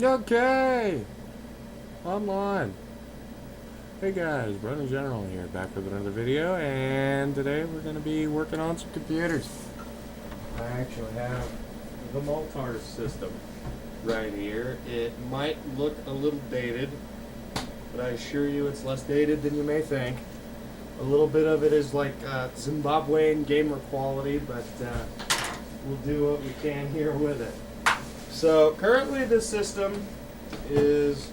Okay, I'm on. Hey guys, Brother General here, back with another video, and today we're going to be working on some computers. I actually have the Multars system right here. It might look a little dated, but I assure you it's less dated than you may think. A little bit of it is like Zimbabwean gamer quality, but we'll do what we can here with it. So currently this system is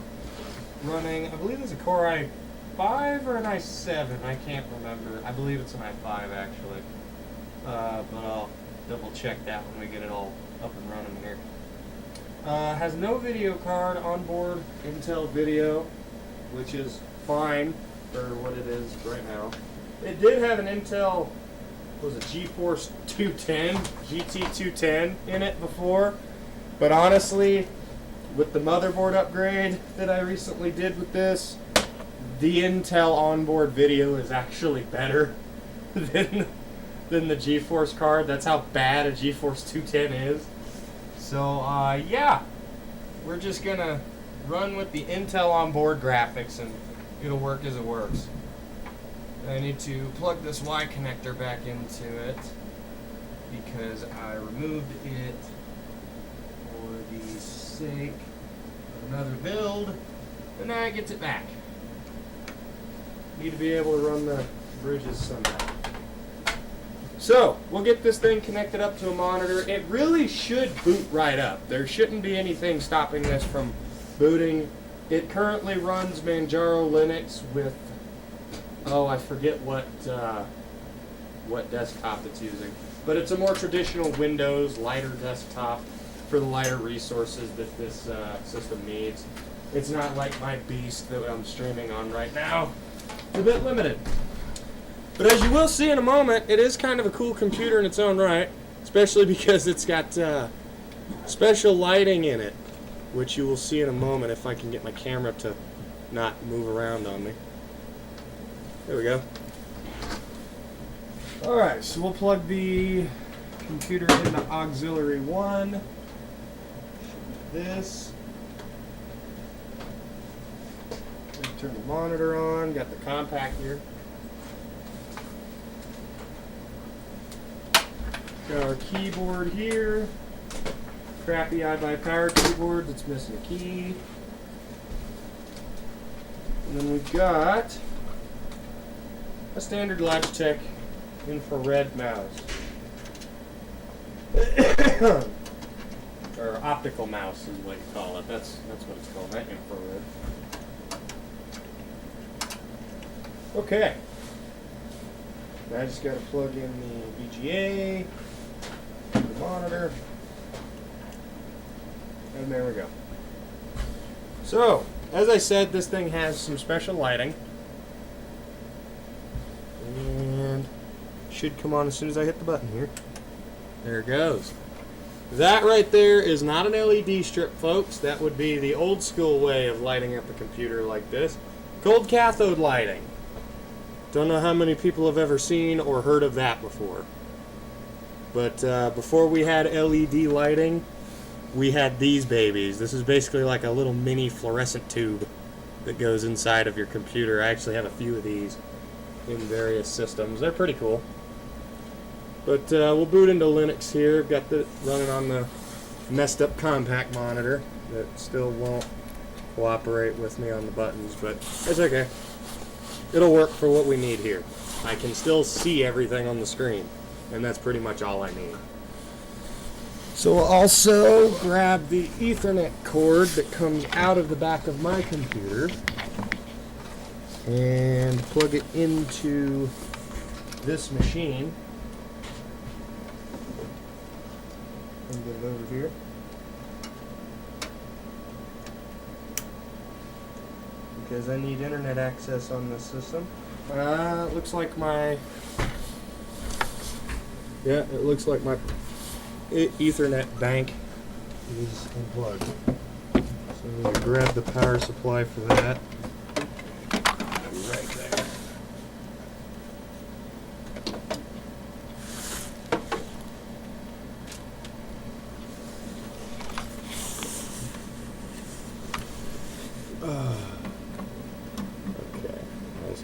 running, I believe it's a Core i5 or an i7, I can't remember. I believe it's an i5 actually, but I'll double check that when we get it all up and running here. Has no video card on board, Intel Video, which is fine for what it is right now. It did have an Intel, what was it, GeForce 210, GT210 in it before, but honestly, with the motherboard upgrade that I recently did with this, the Intel onboard video is actually better than the GeForce card. That's how bad a GeForce 210 is. So yeah, we're just gonna run with the Intel onboard graphics and it'll work as it works. I need to plug this Y connector back into it because I removed it for the sake of another build, and now it gets it back. Need to be able to run the bridges somehow. So, we'll get this thing connected up to a monitor. It really should boot right up. There shouldn't be anything stopping this from booting. It currently runs Manjaro Linux with, oh, I forget what desktop it's using. But it's a more traditional Windows, lighter desktop for the lighter resources that this system needs. It's not like my beast that I'm streaming on right now. It's a bit limited. But as you will see in a moment, it is kind of a cool computer in its own right, especially because it's got special lighting in it, which you will see in a moment if I can get my camera to not move around on me. There we go. Alright, so we'll plug the computer into auxiliary 1. This. Turn the monitor on, got the compact here. Got our keyboard here. Crappy iBuyPower keyboard that's missing a key. And then we've got a standard Logitech infrared mouse. Or optical mouse is what you call it. That's what it's called, not infrared. Okay. Now I just got to plug in the VGA, the monitor, and there we go. So, as I said, this thing has some special lighting. And should come on as soon as I hit the button here. There it goes. That right there is not an LED strip, folks. That would be the old school way of lighting up a computer like this. Cold cathode lighting. Don't know how many people have ever seen or heard of that before. But before we had LED lighting, we had these babies. This is basically like a little mini fluorescent tube that goes inside of your computer. I actually have a few of these in various systems. They're pretty cool. But we'll boot into Linux here. Got the running on the messed up compact monitor that still won't cooperate with me on the buttons, but it's okay. It'll work for what we need here. I can still see everything on the screen, and that's pretty much all I need. So we'll also grab the Ethernet cord that comes out of the back of my computer and plug it into this machine. And get it over here. Because I need internet access on this system. It looks like my Ethernet bank is unplugged. So I'm going to grab the power supply for that. Right there.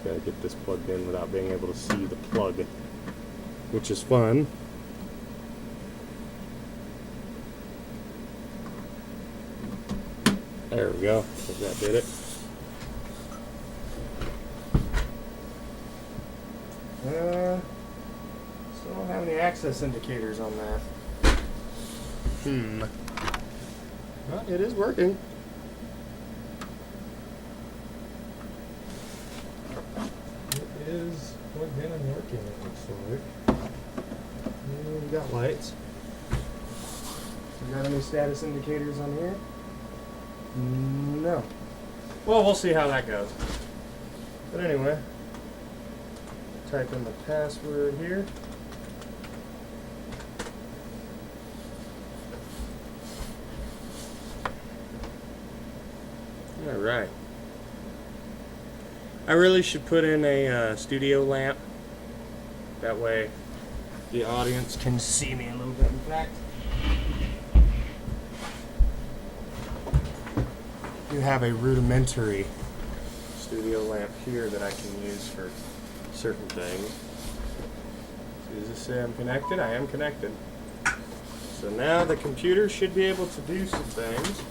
gotta get this plugged in without being able to see the plug, which is fun. There we go. I think that did it. Still don't have any access indicators on that. Well, it is working. It is plugged in and working, it looks like. And we got lights. We got any status indicators on here? No. Well, we'll see how that goes. But anyway, type in the password here. All right. I really should put in a studio lamp. That way the audience can see me a little bit. In fact, you have a rudimentary studio lamp here that I can use for certain things. So does this say I'm connected? I am connected. So now the computer should be able to do some things.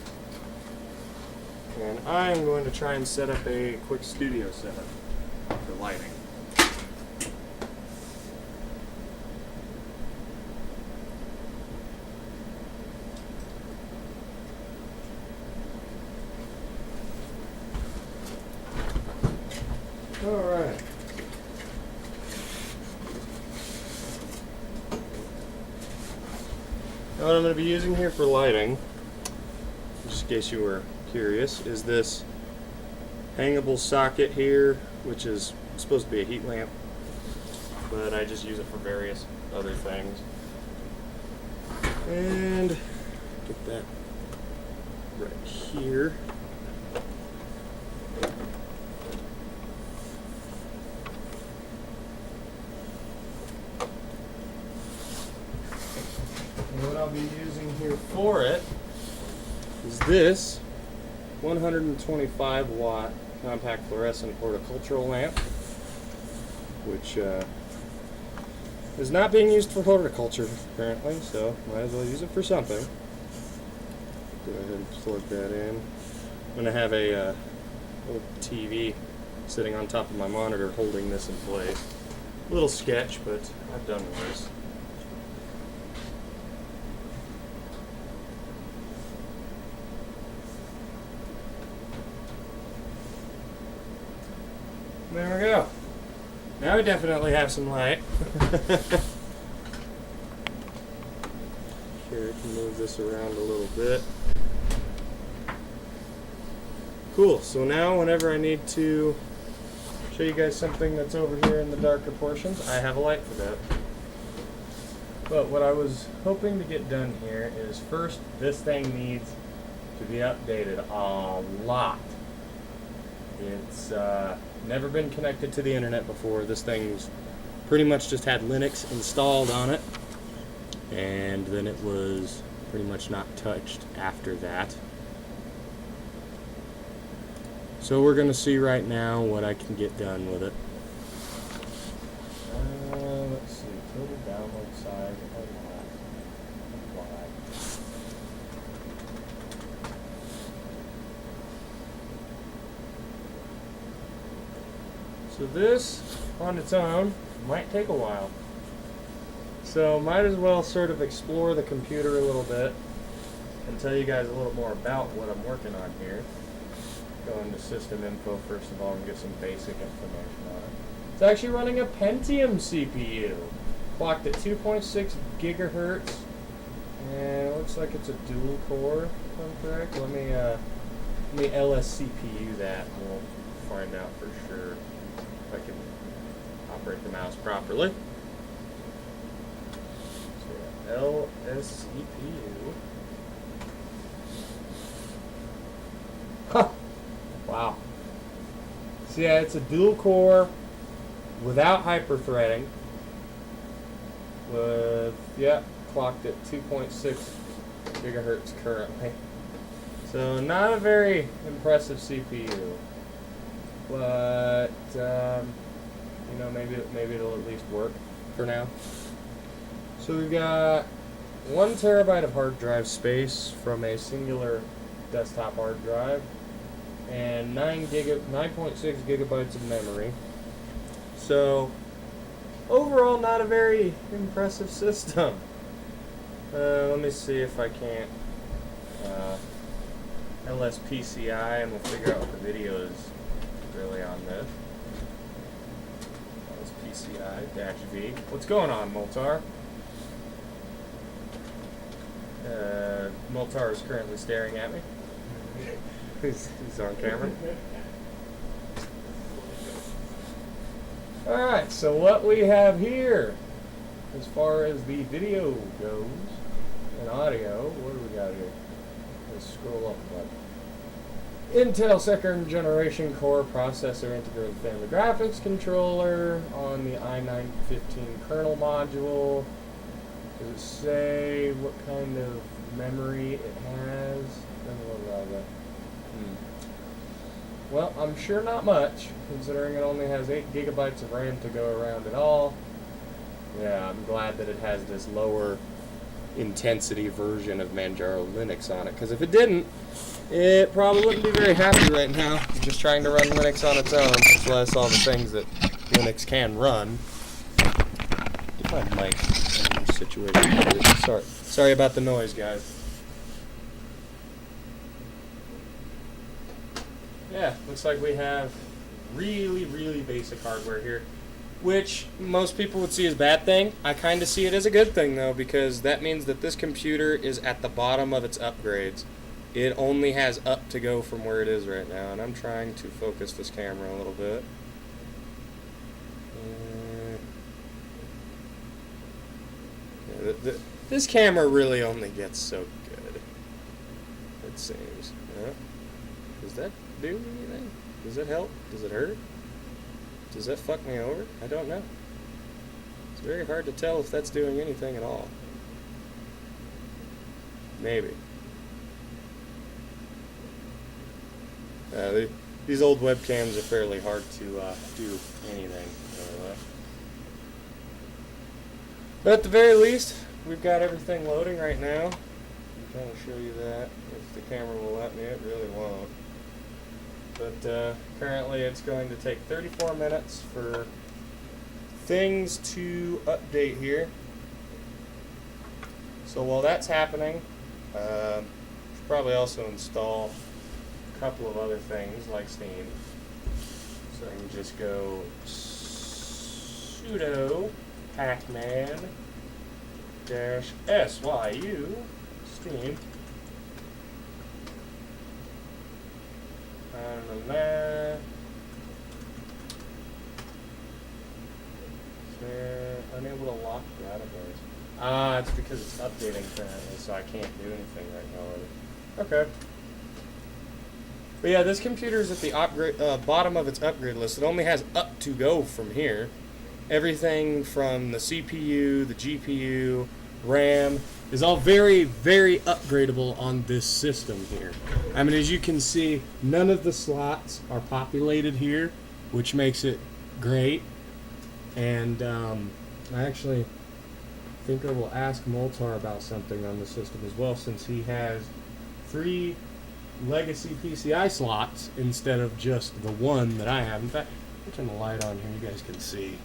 And I'm going to try and set up a quick studio setup for lighting. All right. Now what I'm going to be using here for lighting, just in case you were curious, is this hangable socket here, which is supposed to be a heat lamp, but I just use it for various other things. And get that right here. And what I'll be using here for it is this 125 watt compact fluorescent horticultural lamp, which is not being used for horticulture apparently, so might as well use it for something. Go ahead and plug that in. I'm going to have a little TV sitting on top of my monitor holding this in place. A little sketch, but I've done worse. There we go. Now we definitely have some light. Here, I can move this around a little bit. Cool, so now whenever I need to show you guys something that's over here in the darker portions, I have a light for that. But what I was hoping to get done here is first, this thing needs to be updated a lot. It's never been connected to the internet before. This thing's pretty much just had Linux installed on it, and then it was pretty much not touched after that. So we're going to see right now what I can get done with it. Let's see, total download size, apply. So this, on its own, might take a while. So might as well sort of explore the computer a little bit and tell you guys a little more about what I'm working on here. Go into system info first of all and get some basic information on it. It's actually running a Pentium CPU, clocked at 2.6 gigahertz, and it looks like it's a dual core, if I'm correct. Let me LSCPU that, and we'll find out for sure if I can operate the mouse properly. So LSCPU. Huh. Wow. So yeah, it's a dual core without hyper-threading. With, clocked at 2.6 gigahertz currently. So not a very impressive CPU. but you know, maybe it'll at least work for now. So we've got 1 terabyte of hard drive space from a singular desktop hard drive, and 9.6 gigabytes of memory. So overall, not a very impressive system. Let me see if I can't LSPCI, and we'll figure out what the video is really on this. LSPCI-V. What's going on, Moltar? Moltar is currently staring at me. He's on camera. Alright, so what we have here, as far as the video goes, and audio, what do we got here? Let's scroll up. Intel 2nd generation core processor integrated family graphics controller on the i9-15 kernel module. Does it say what kind of memory it has? Well, I'm sure not much, considering it only has 8 gigabytes of RAM to go around at all. Yeah, I'm glad that it has this lower intensity version of Manjaro Linux on it, because if it didn't, it probably wouldn't be very happy right now just trying to run Linux on its own, much less all the things that Linux can run. Get my mic situation. Sorry about the noise, guys. Yeah, looks like we have really basic hardware here, which most people would see as a bad thing. I kind of see it as a good thing, though, because that means that this computer is at the bottom of its upgrades. It only has up to go from where it is right now, and I'm trying to focus this camera a little bit. This camera really only gets so good, it seems. Yeah. Does that do anything? Does it help? Does it hurt? Does that fuck me over? I don't know. It's very hard to tell if that's doing anything at all. Maybe. These old webcams are fairly hard to do anything. But at the very least, we've got everything loading right now. I'm trying to show you that. If the camera will let me, it really won't. But currently it's going to take 34 minutes for things to update here. So while that's happening, should probably also install a couple of other things like Steam. So I can just go sudo pacman-syu Steam. Unable to lock database. Ah, it's because it's updating currently, so I can't do anything right now with it. Okay. But yeah, this computer is at the bottom of its upgrade list. It only has up to go from here. Everything from the CPU, the GPU, RAM is all very upgradable on this system here. I mean, as you can see, none of the slots are populated here, which makes it great. And I actually think I will ask Moltar about something on the system as well, since he has 3 legacy PCI slots instead of just the one that I have. In fact, I'll turn the light on here, you guys can see.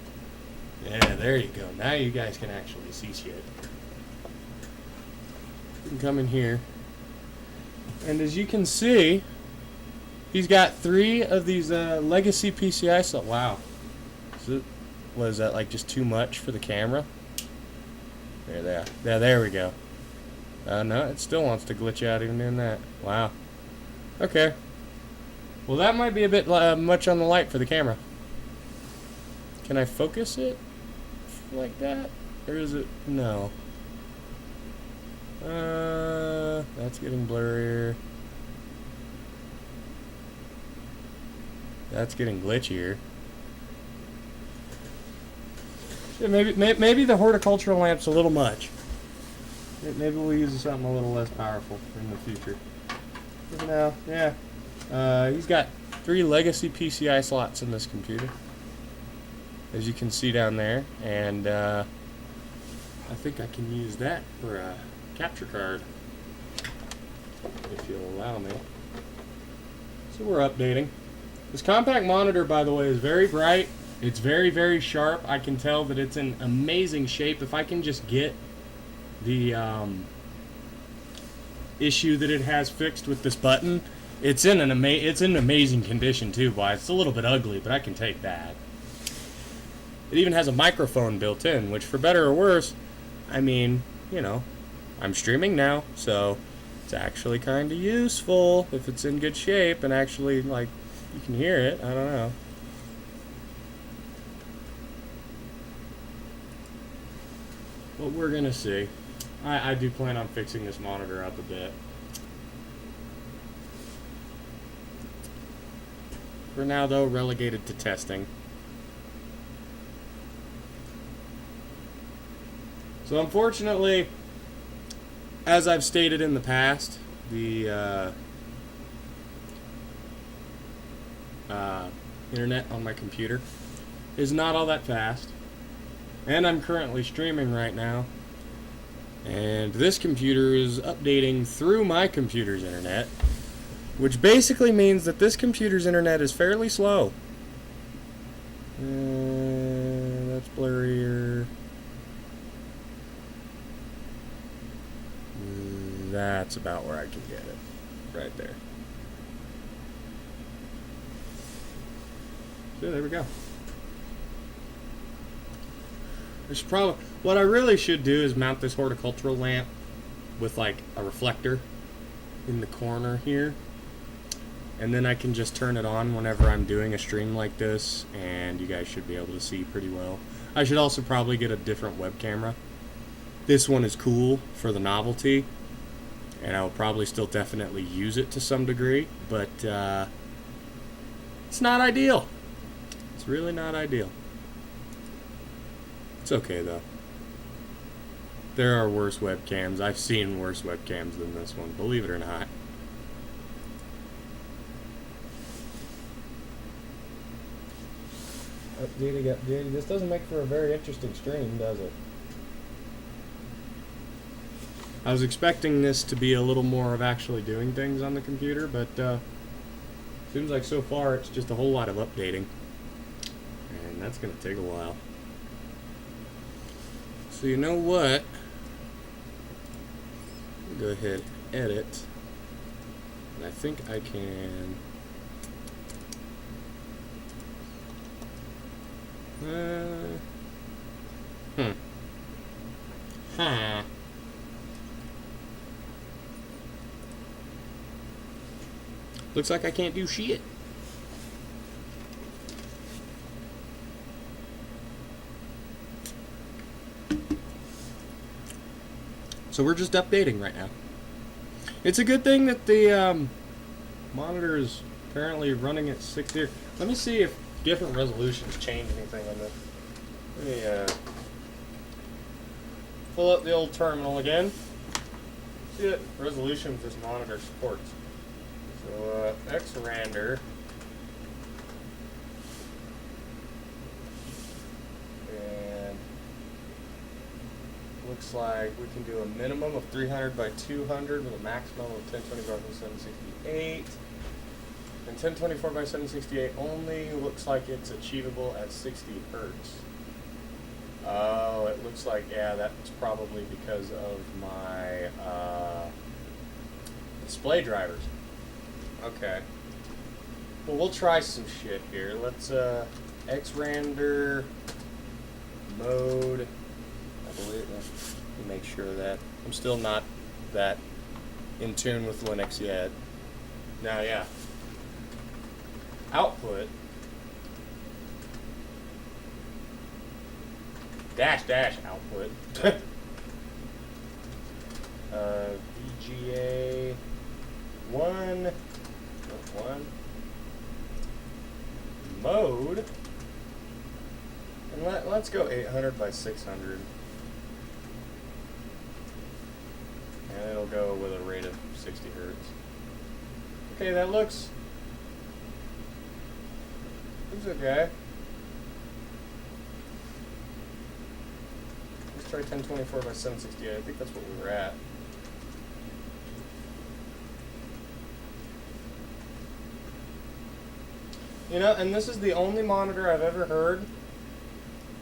Yeah, there you go. Now you guys can actually see shit. You can come in here, and as you can see, he's got 3 of these legacy PCI slots. Wow. So, was that like just too much for the camera? There they are. Yeah, there we go. No, it still wants to glitch out even doing that. Wow. Okay. Well, that might be a bit much on the light for the camera. Can I focus it like that? Or is it? No. That's getting blurrier. That's getting glitchier. Yeah, maybe the horticultural lamp's a little much. Maybe we'll use something a little less powerful in the future. No, yeah. He's got 3 legacy PCI slots in this computer, as you can see down there, and I think I can use that for a capture card, if you'll allow me. So we're updating. This compact monitor, by the way, is very bright. It's very, very sharp. I can tell that it's in amazing shape. If I can just get the issue that it has fixed with this button, it's in amazing condition too. Boy, it's a little bit ugly, but I can take that. It even has a microphone built in, which, for better or worse, I mean, you know, I'm streaming now, so it's actually kind of useful if it's in good shape and actually, like, you can hear it. I don't know. But we're gonna see. I do plan on fixing this monitor up a bit. For now, though, relegated to testing. So unfortunately, as I've stated in the past, the internet on my computer is not all that fast. And I'm currently streaming right now. And this computer is updating through my computer's internet, which basically means that this computer's internet is fairly slow. That's blurrier. That's about where I can get it. Right there. So there we go. There's probably, what I really should do is mount this horticultural lamp with like a reflector in the corner here, and then I can just turn it on whenever I'm doing a stream like this, and you guys should be able to see pretty well. I should also probably get a different web camera. This one is cool for the novelty, and I will probably still definitely use it to some degree, but it's not ideal. It's really not ideal. It's okay though. There are worse webcams. I've seen worse webcams than this one, believe it or not. Updating. This doesn't make for a very interesting stream, does it? I was expecting this to be a little more of actually doing things on the computer, but seems like so far it's just a whole lot of updating. And that's going to take a while. So you know what? Go ahead, edit. And I think I can... Looks like I can't do shit. So we're just updating right now. It's a good thing that the monitor is apparently running at 60. Let me see if different resolutions change anything on this. Let me pull up the old terminal again. See what resolution this monitor supports. So XRander. And looks like we can do a minimum of 300 by 200 with a maximum of 1024 by 768. And 1024 by 768 only looks like it's achievable at 60 hertz. Oh, it looks like, yeah, that's probably because of my display drivers. Okay. Well, we'll try some shit here. Let's XRander mode. I believe. Let me make sure of that. I'm still not that in tune with Linux yet. Now, yeah. Output. Dash output. VGA 1. Mode. And let's go 800 by 600. And it'll go with a rate of 60 hertz. Okay, that looks It's okay. Let's try 1024 by 768. I think that's what we were at. You know, and this is the only monitor I've ever heard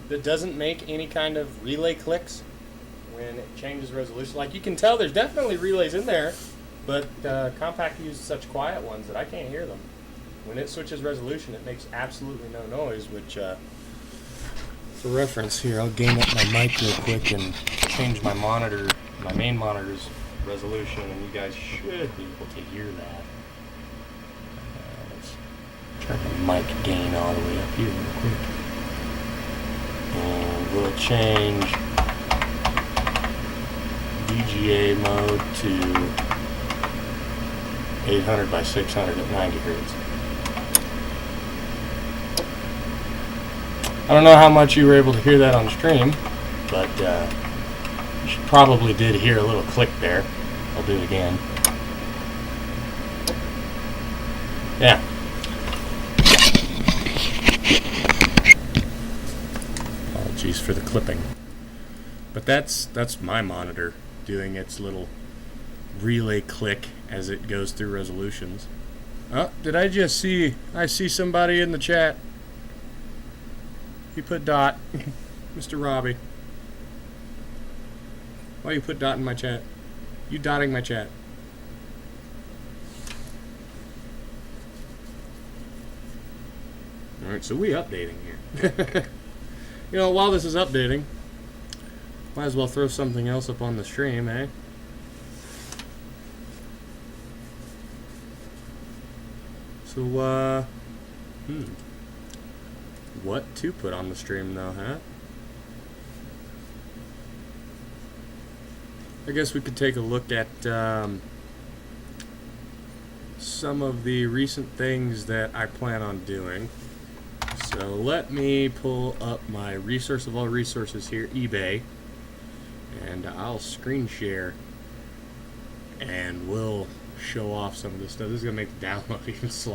that doesn't make any kind of relay clicks when it changes resolution. Like, you can tell there's definitely relays in there, but Compaq uses such quiet ones that I can't hear them. When it switches resolution, it makes absolutely no noise, which, for reference here, I'll gain up my mic real quick and change my monitor, my main monitor's resolution, and you guys should be able to hear that. Let's turn the mic gain all the way up here real quick. And we'll change VGA mode to 800 by 600 at 90 hertz. I don't know how much you were able to hear that on stream, but you probably did hear a little click there. I'll do it again. Yeah. Apologies for the clipping. But that's my monitor doing its little relay click as it goes through resolutions. Oh, did I just see... I see somebody in the chat. You put dot. Mr. Robbie. Why you put dot in my chat? You dotting my chat. Alright, so we updating here. You know, while this is updating, might as well throw something else up on the stream, eh? So, what to put on the stream, though, huh? I guess we could take a look at some of the recent things that I plan on doing. So let me pull up my resource of all resources here, eBay, and I'll screen share, and we'll show off some of this stuff. This is going to make the download even slower.